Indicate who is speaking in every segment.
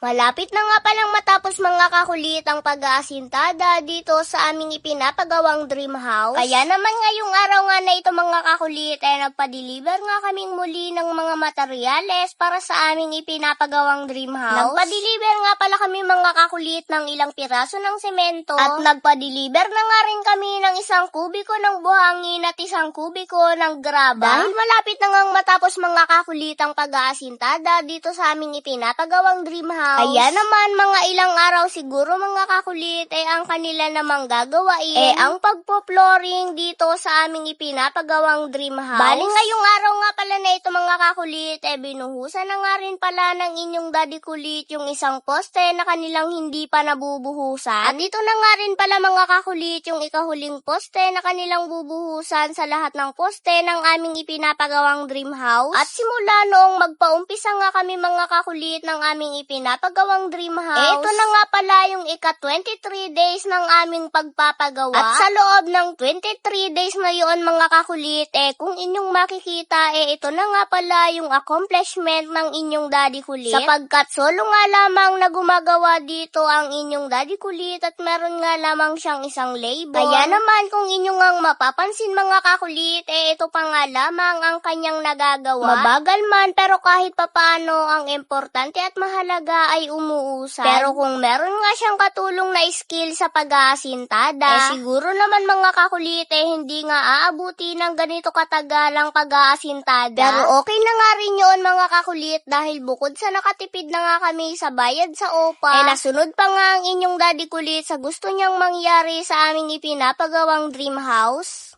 Speaker 1: Malapit na nga palang matapos mga kakulit ang pag-aasintada dito sa aming ipinapagawang dream house. Kaya naman ngayong araw nga na ito mga kakulit ay nagpa-deliver nga kaming muli ng mga materyales para sa aming ipinapagawang dream house. Nagpa-deliver nga pala kami mga kakulit ng ilang piraso ng semento at nagpa-deliver na nga rin kami ng 1 kubiko ng buhangin at 1 kubiko ng graba. Dahil malapit na nga matapos mga kakulit ang pag-aasintada dito sa aming ipinapagawang dream house. Kaya naman mga ilang araw siguro mga kakulit ang kanila namang gagawain ang pagpo-flooring dito sa aming ipinapagawang dream house. Bali ngayong araw nga pala na ito mga kakulit binuhusan na nga rin pala ng inyong daddy kulit yung 1 poste na kanilang hindi pa nabubuhusan. At ito na nga rin pala mga kakulit yung ikahuling poste na kanilang bubuhusan sa lahat ng poste ng aming ipinapagawang dream house. At simula noong magpaumpisa nga kami mga kakulit ng aming ipinapagawang dream house, ito na nga pala yung ika-23 days ng aming pagpapagawa. At sa loob ng 23 days na yun mga kakulit, kung inyong makikita, ito na nga pala yung accomplishment ng inyong daddy kulit. Sapagkat solo nga lamang na gumagawa dito ang inyong daddy kulit at meron nga lamang siyang 1 labor. Kaya naman kung inyong ang mapapansin mga kakulit, ito pa nga lamang ang kanyang nagagawa. Mabagal man pero kahit papaano ang importante at mahalaga ay umuusad. Pero kung meron nga siyang katulong na skill sa pag-aasintada, siguro naman mga kakulit hindi nga aabuti ng ganito katagal ang pag-aasintada. Pero okay na nga rin yun mga kakulit dahil bukod sa nakatipid na nga kami sa bayad sa OPA, nasunod pa nga ang inyong daddy kulit sa gusto niyang mangyari sa aming ipinapagawang dream house.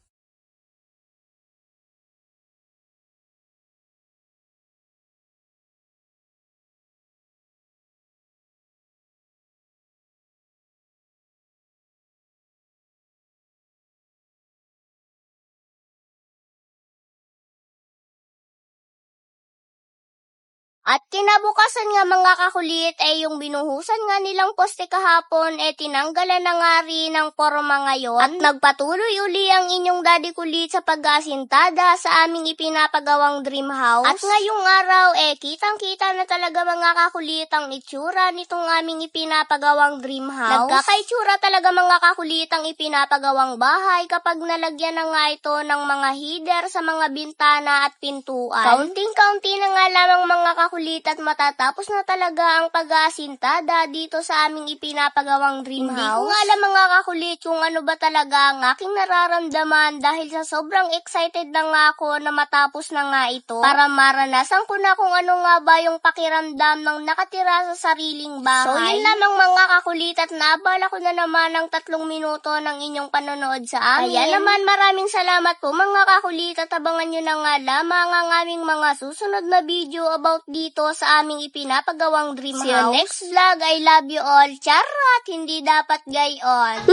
Speaker 1: At kinabukasan nga mga kakulit yung binuhusan nga nilang poste kahapon tinanggalan na nga rin ng porma ngayon. At nagpatuloy uli ang inyong daddy kulit sa pag-aasintada sa aming ipinapagawang dream house. At ngayong araw kitang-kita na talaga mga kakulit ang itsura nitong aming ipinapagawang dream house. Nagkakaitsura talaga mga kakulit ang ipinapagawang bahay kapag nalagyan na nga ito ng mga header sa mga bintana at pintuan. Kaunting-kaunti na nga lamang mga kakulit at matatapos na talaga ang pag-aasintada dito sa aming ipinapagawang dream house. Hindi ko nga alam mga kakulit kung ano ba talaga ang aking nararamdaman dahil sa sobrang excited na nga ako na matapos na nga ito para maranasan ko na kung ano nga ba yung pakiramdam ng nakatira sa sariling bahay. So yun lamang mga kakulit at naabala ko na naman ng 3 minuto ng inyong panonood sa amin. Kaya naman maraming salamat po mga kakulit at abangan nyo na nga lamang ang aming mga susunod na video about dito sa aming ipinapagawang dream house. See you next vlog. I love you all. Charot! Hindi dapat gayon.